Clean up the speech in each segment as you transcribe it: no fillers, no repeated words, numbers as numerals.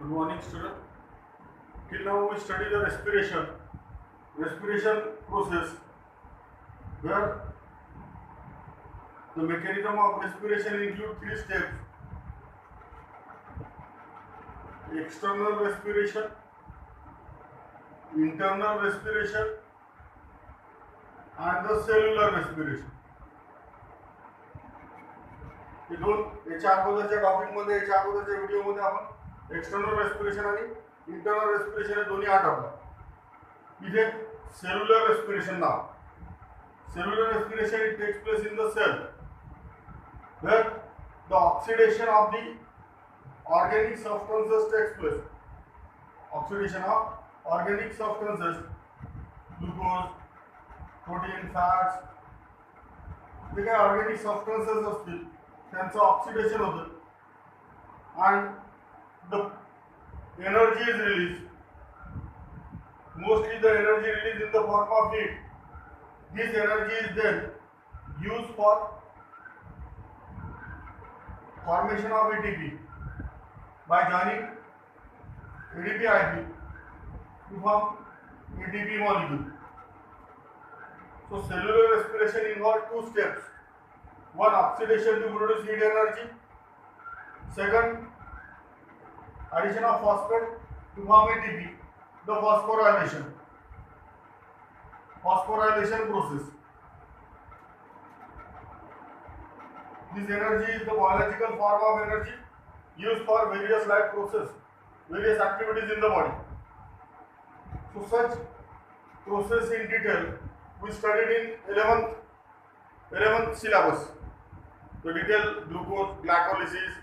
Good morning, student. Till now we study the respiration process, where the mechanism of respiration include three steps: external respiration, internal respiration, and the cellular respiration. हे दोन याच्या अगोदरच्या टॉपिकमध्ये याच्या अगोदरच्या व्हिडिओमध्ये आपण external respiration आणि internal respiration हे दोन्ही आठवलं. इथे cellular respiration now. Cellular respiration it takes place in the cell, where the oxidation of the organic substances takes place. Oxidation of organic substances, glucose, protein, fats, जे काही organic substances असतील त्यांचं oxidation होतं and the energy is released. Mostly the energy released in the form of heat. This energy is then used for formation of ATP by joining ADP-IP to form ATP molecule. So cellular respiration involves two steps. One, oxidation to produce heat energy. Second, addition of phosphate to form ATP, the phosphorylation process. This energy is the biological form of energy used for various life process, various activities in the body. So such process in detail we studied in 11th syllabus. The detailed glucose, glycolysis,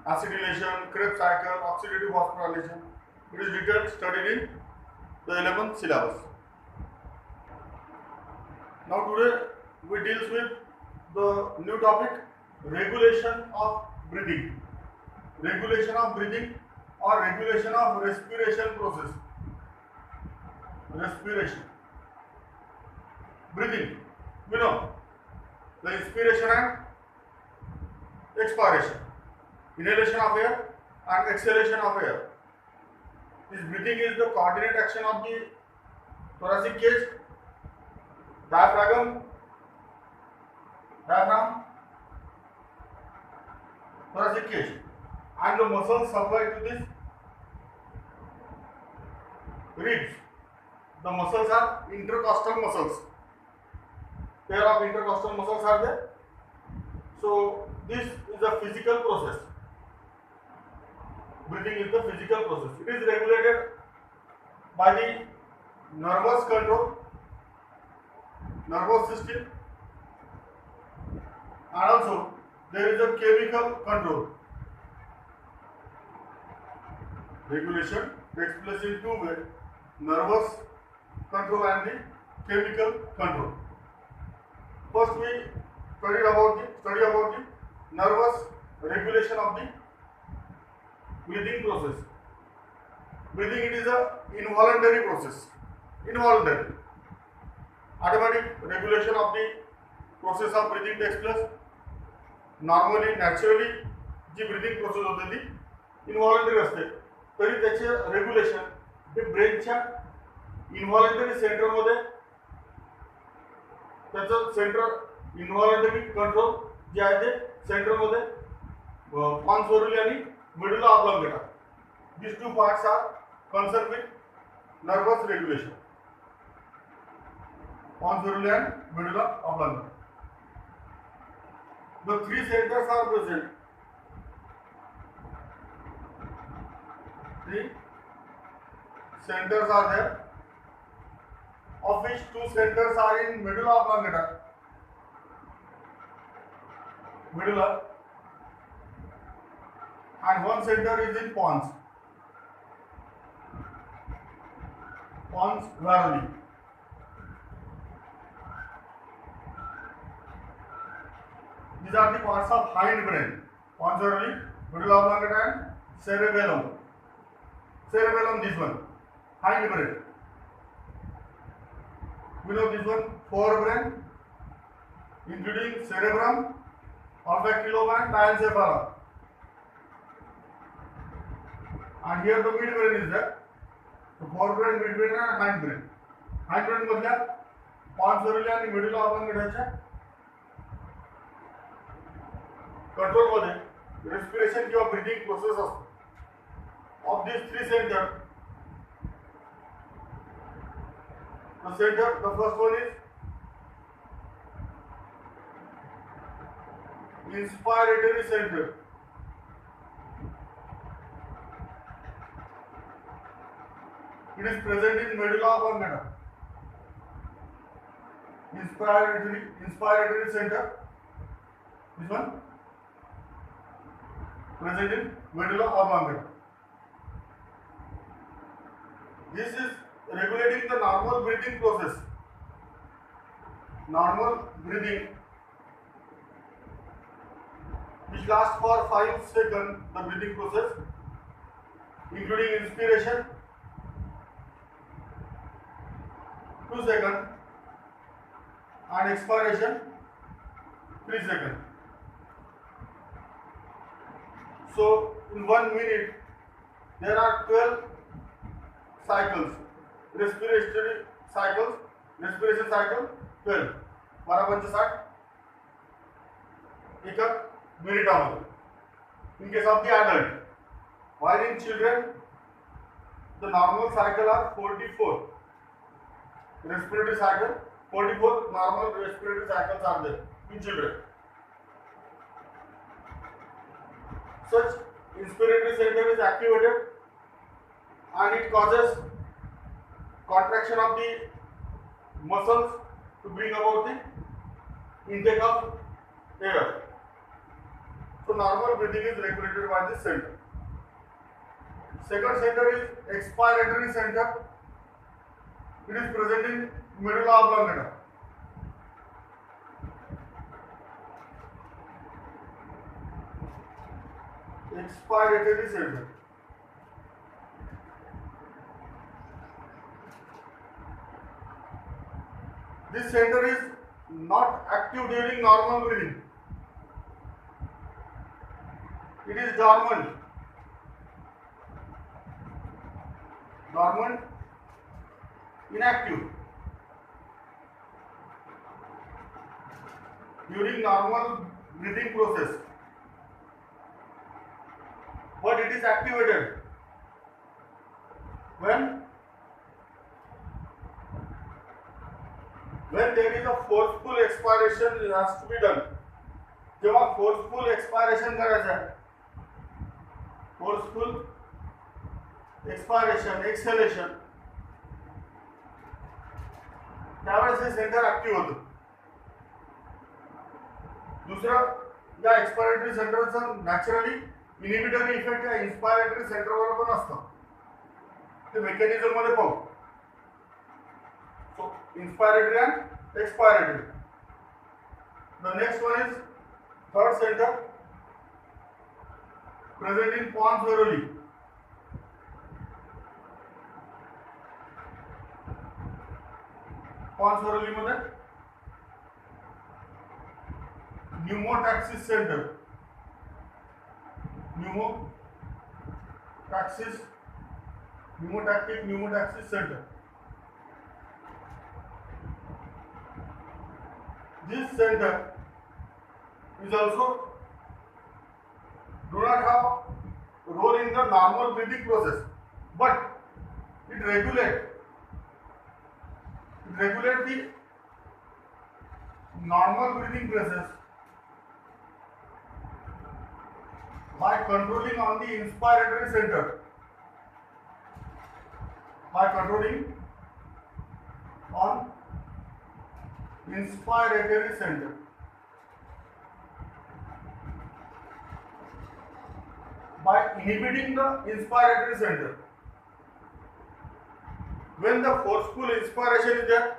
acetylation, Krebs cycle, oxidative phosphorylation. It is detailed studied in the 11th syllabus. Now today we deal with the new topic, regulation of breathing. Regulation of breathing or regulation of respiration process. Respiration. Breathing. We know the inspiration and expiration. Inhalation of air and exhalation of air. This breathing is the coordinate action of the thoracic cage, diaphragm, thoracic cage, and the muscles supplied to this ribs. The muscles are intercostal muscles. Pair of intercostal muscles are there. So this is a physical process. Breathing is the physical process. It is regulated by the nervous control, nervous system, and also there is a chemical control. Regulation takes place in two ways: nervous control and the chemical control. First we study about the nervous regulation of the breathing process. Breathing, it is a involuntary process. Involuntary. Automatic regulation of the process of breathing takes place. Normally, naturally, ji breathing process होते ती involuntary असते. तरी त्याचे regulation हे ब्रेनच्या इन्व्हॉलंटरी सेंटरमध्ये त्याचं centre इन्व्हॉलंटरी control जे आहे ते सेंटरमध्ये पॉन्स ओरली आणि medulla oblongata. These two parts are concerned with nervous regulation. Pons oruli and medulla oblongata. The three centers are present. Three centers are there, of which two centers are in medulla oblongata. Medulla. And one center is in pons varoli. These are the parts of hind brain: pons varoli, medulla oblongata, and cerebellum. Cerebellum, this one, hind brain. We know this one, forebrain, including cerebrum, olfactory lobe, and diencephalon. and here the midbrain is there. So forebrain, midbrain and hindbrain. Hindbrain मधल्या pons valulia आणि medulla oblongataच्या control मध्ये respiration किंवा breathing process असतो. Of these three centers, the first one is inspiratory center. It is present in medulla oblongata. Inspiratory center. This one present in medulla oblongata. This is regulating the normal breathing process. Normal breathing, which lasts for 5 seconds. The breathing process, including inspiration 2 seconds and expiration 3 seconds. So in 1 minute there are 12 cycles, respiration cycle 12, 12 एका मिनिटामध्ये. In case of the adult, while in children the normal cycle are 44 respiratory cycle, 44 normal respiratory cycles are there in children. Such inspiratory center is activated and it causes contraction of the muscles to bring about the intake of air. So normal breathing is regulated by this center. Second center is expiratory center. It is present in medulla oblongata. Expiratory center. This center is not active during normal breathing. It is dormant. Inactive during normal breathing process, but it is activated when there is a forceful expiration. It has to be done. जेव्हा forceful expiration करायचं आहे, forceful expiration, exhalation, त्यावेळेस हे centre active होतं. दुसरं, या expiratory सेंटरचा naturally inhibitory effect या इन्स्पायरेटरी सेंटरवर पण असतं. ते मेकॅनिझम मध्ये पाहू. So inspiratory and expiratory. The next one is third centre present in pons valuoli. Pons valuoli मध्ये pneumotaxis center. Pneumotactic center. This center is also do not have role in the normal breathing process, but it regulate the normal breathing process by controlling on the inspiratory center. By controlling on inspiratory center. By inhibiting the inspiratory center. When the forceful inspiration is there,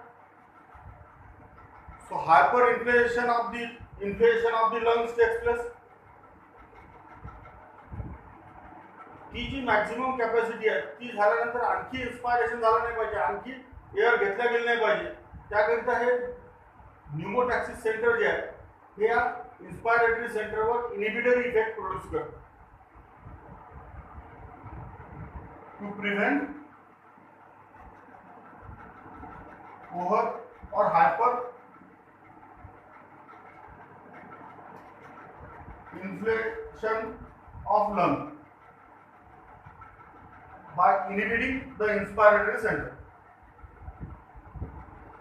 so hyperinflation of the lungs takes place. ती जी maximum capacity आहे ती झाल्यानंतर आणखी inspiration झालं नाही पाहिजे, आणखी air घेतल्या गेलं नाही पाहिजे. त्याकरिता हे न्यूमोटॅक्सिस सेंटर जे आहे हे या इन्स्पायरेटरी सेंटरवर इनिबिटरी इफेक्ट प्रोड्यूस करतं. to prevent over or hyper inflation of lung by inhibiting the inspiratory center.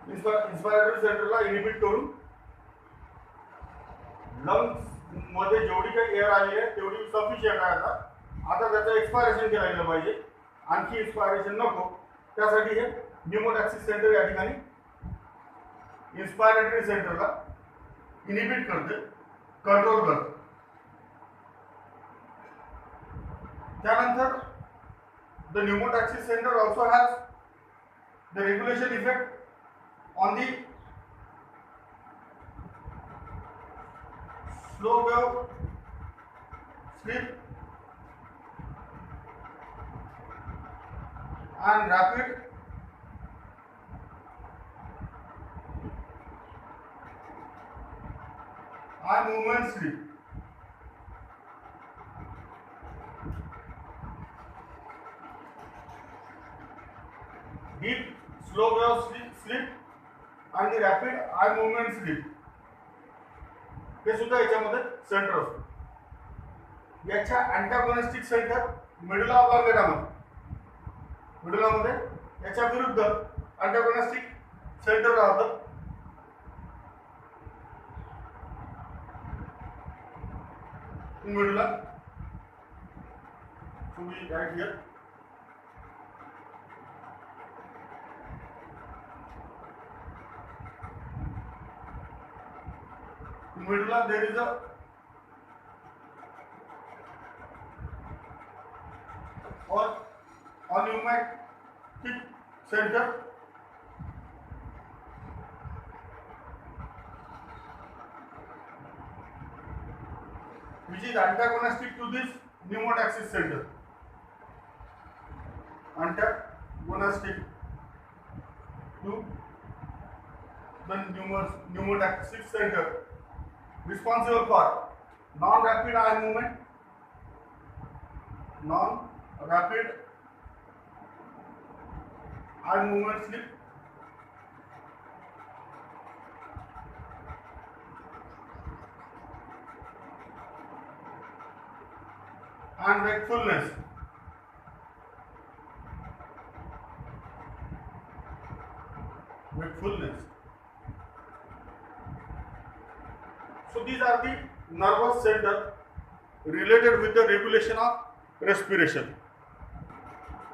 इन्स्पायरेटरी सेंटरला इनिबिट करून लंग्स मध्ये जेवढी काही एअर आली आहे तेवढी सफिशियंट आहे. आता त्याचं एक्सपायरेशन केलं गेलं पाहिजे, आणखी एक्सपायरेशन नको. त्यासाठी हे न्यूमोटॅक्सिस सेंटर या ठिकाणी इन्स्पायरेटरी सेंटरला इनिबिट करते, कंट्रोल करते. त्यानंतर the pneumotaxis center also has the regulation effect on the slow wave sleep and rapid eye movement sleep. Deep slow wave sleep and the rapid eye movement sleep हे सुद्धा याच्यामध्ये centre असतो. याच्या अँटागोनिस्टिक centre medulla ऑब्लांगेटामध्ये, मेडुलामध्ये याच्या विरुद्ध antagonistic centre राहतं. Medulla तुम्ही right here. Medulla there is a pneumatic center which is antagonistic to this pneumotaxis center. Antagonistic to the pneumotaxis center, responsible for non-rapid eye movement, non-rapid eye movement sleep, and wakefulness. Wakefulness. So these are the nervous center related with the regulation of respiration.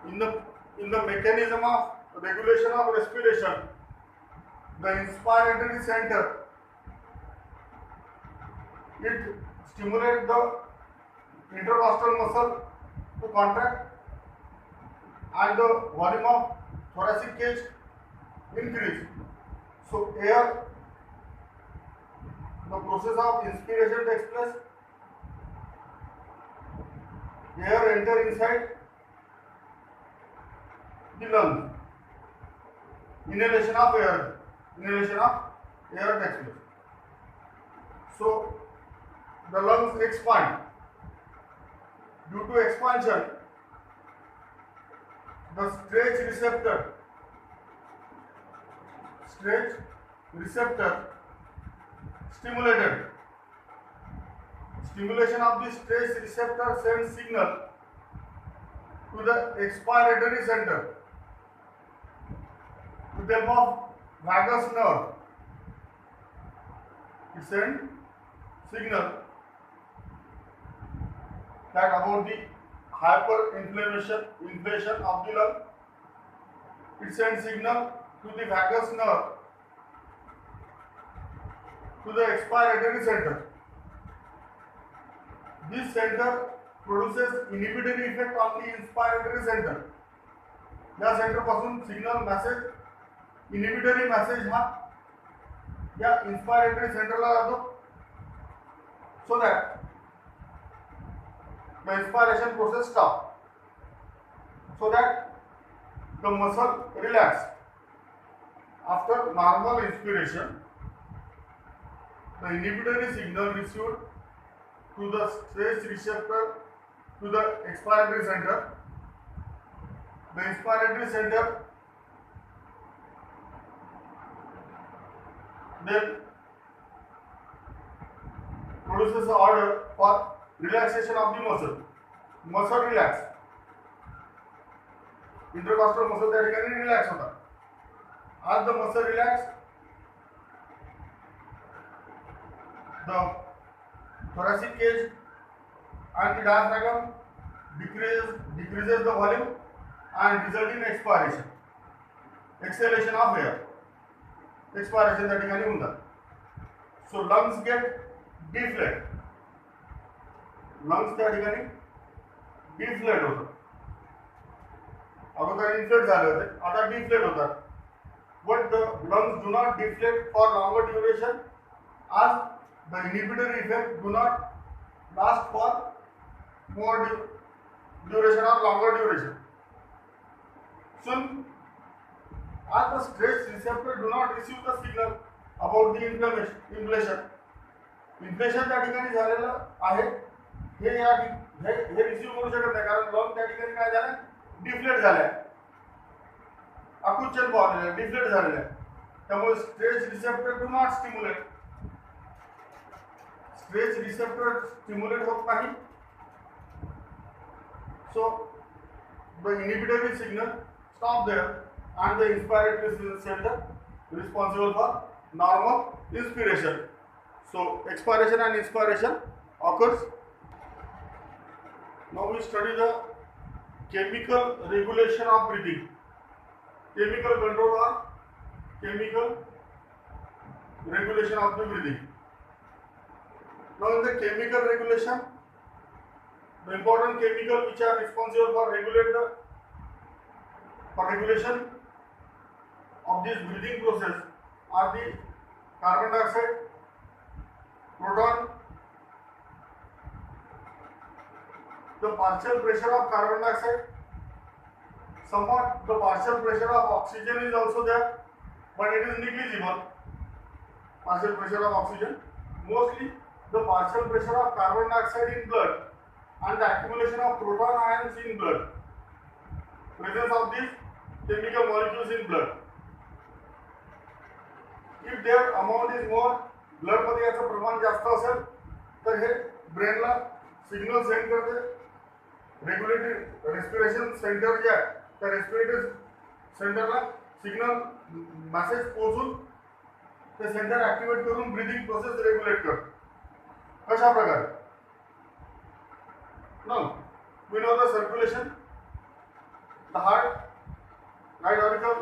In the mechanism of regulation of respiration, the inspiratory center, it stimulates the intercostal muscle to contract and the volume of thoracic cage increase. So air, the process of inspiration takes place, air enter inside the lung, inhalation of air takes place. So the lungs expand. Due to expansion, the stretch receptor stimulated. Stimulation of the stretch receptor sends signal to the expiratory center with the help of vagus nerve. It sends signal that about the hyperinflation of the lung. It sends signal to the vagus nerve to the expiratory center. This center produces inhibitory effect on the inspiratory center. या centre पासून signal message inhibitory message हा या इन्स्पायरेटरी सेंटरला जातो, so that the inspiration process stops, so that the muscle relax. After normal inspiration, the inhibitory signal received to the stretch receptor to the expiratory center the inspiratory center then produces the order for relaxation of the muscle. Muscle relax. Intercostal muscle त्या ठिकाणी relax होता. As the muscle relax, the thoracic cage and the diaphragm decreases the volume and result in expiration. Exhalation of air. Expiration त्या ठिकाणी होऊन जातं. So lungs get deflate. lungs त्या ठिकाणी deflate होतात. अगोदर इन्फ्लेट झाले होते, आता डिफ्लेट होतात. But the lungs do not deflate for longer duration as the inhibitory effect do not last for more duration or longer duration. Soon, as the stress receptor do not receive the signal about the inflammation. Inflammation त्या ठिकाणी झालेलं आहे, हे receive करू शकत नाही कारण lung त्या ठिकाणी काय झालं, डिफ्लेट झालाय, आकुंचन पावलेलं आहे, डिफ्लेट झालेलं आहे. त्यामुळे stress receptor do not stimulate. Stress receptor stimulate होत नाही. So the inhibitory signal stop there and the inspiratory center responsible for normal inspiration. So expiration and inspiration occurs. Now we study the chemical regulation of breathing. Chemical control or chemical regulation of the breathing. Now in the chemical regulation, the important chemical which are responsible for regulation of this breathing process are the carbon dioxide, proton, the partial pressure of carbon dioxide, somewhat the partial pressure of oxygen is also there, but it is negligible. Partial pressure of oxygen, mostly the partial pressure of carbon dioxide in blood and the accumulation of proton ions in blood. Presence of these chemical molecules in blood. If their amount is more, blood मध्ये याचं प्रमाण जास्त असेल तर हे ब्रेनला signal send करते. Regulatory respiration centre जे आहे त्या respiratory सेंटरला सिग्नल मेसेज पोहोचून ते सेंटर ऍक्टिव्हेट करून ब्रीदिंग प्रोसेस रेग्युलेट करते. कशा प्रकारे? Now we know the circulation, the heart, right auricle,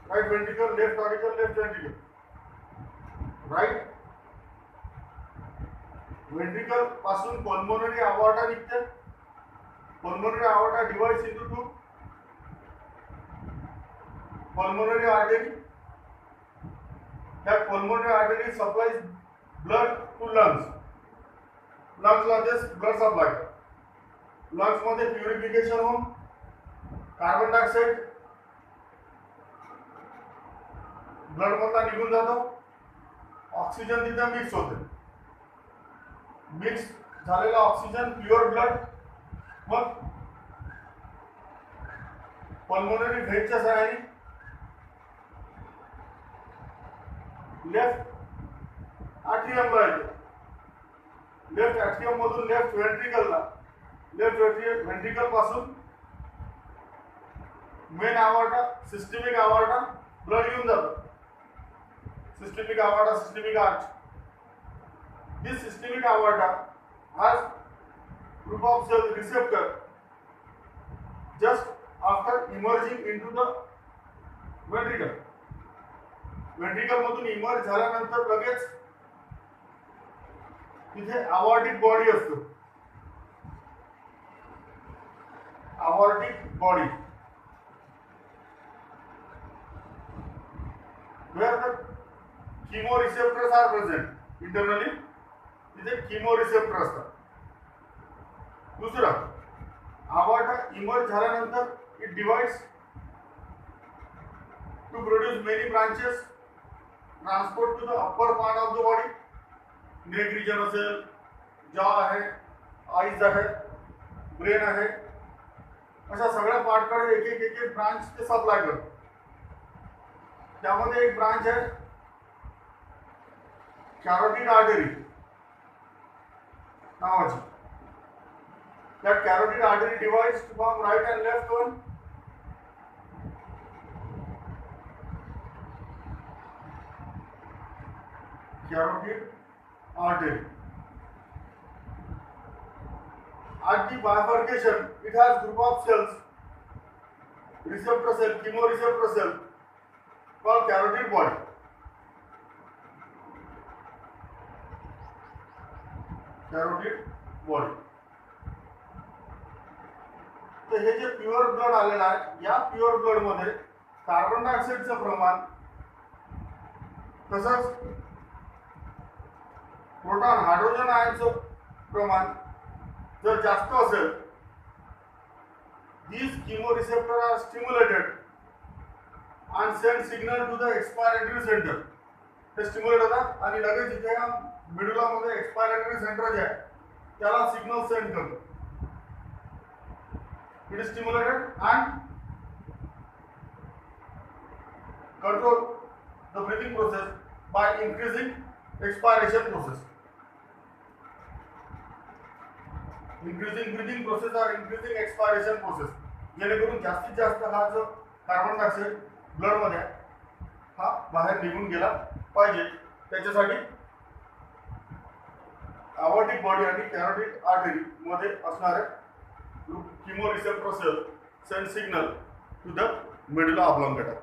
right ventricle, left auricle, left ventricle. Right ventricle पासून pulmonary aorta निघते. Pulmonary aorta divides into two. Pulmonary artery. That pulmonary artery supplies blood to lungs. Lungs ला this blood supply. Lungs मध्ये purification होऊन carbon dioxide blood मधला निघून जातो. Oxygen तिथे mix होते. मिक्स झालेला ऑक्सिजन प्युअर ब्लड मग पल्मोनरी व्हेनच्या सहाय्याने लेफ्ट ॲट्रियमला येते. लेफ्ट ॲट्रियम मधून लेफ्ट व्हेंट्रिकलला, लेफ्ट व्हेंट्रिकल पासून main aorta, systemic aorta blood येऊन जातं. Systemic aorta, systemic arch. This systemic aorta has group of cell receptor just after emerging into the ventricle. Ventricle मधून इमर्ज झाल्यानंतर लगेच तिथे aortic body असतो. Aortic body where the chemoreceptors are present internally. तिथे chemoreceptor असतात. दुसरं, aorta emerge झाल्यानंतर it divides to produce many branches, transport to the upper part of the body. neck region असेल, jaw आहे, eyes आहे, brain आहे, अशा सगळ्या पार्टकडे एक एक ब्रांच ते सप्लाय करतो. त्यामध्ये एक ब्रांच आहे कॅरोटिड आर्टरी नावाची. That carotid artery divides from right and left one. Carotid artery. At the bifurcation, it has group of cells, receptor cell, chemoreceptor cell, called carotid body. Carotid body. तर हे जे pure blood आलेलं आहे, या pure blood मध्ये carbon डायऑक्साईडचं प्रमाण तसंच proton hydrogen आयनचं प्रमाण जर जास्त असेल, these chemoreceptors are stimulated and send signal to the expiratory center. ते स्टिम्युलेट होतात आणि लगेच इथे या मिडुला मध्ये एक्सपायरेटरी सेंटर जे आहे त्याला सिग्नल सेंड करतो. It is stimulated and control the breathing process by increasing expiration process. Increasing breathing process or increasing expiration process. जेणेकरून जास्तीत जास्त हा जो कार्बन डायऑक्साईड ब्लड मध्ये हा बाहेर निघून गेला पाहिजे. त्याच्यासाठी aortic बॉडी आणि कॅरोटिड आर्टरी मध्ये असणारे chemoreceptor cell send signal to the medulla oblongata.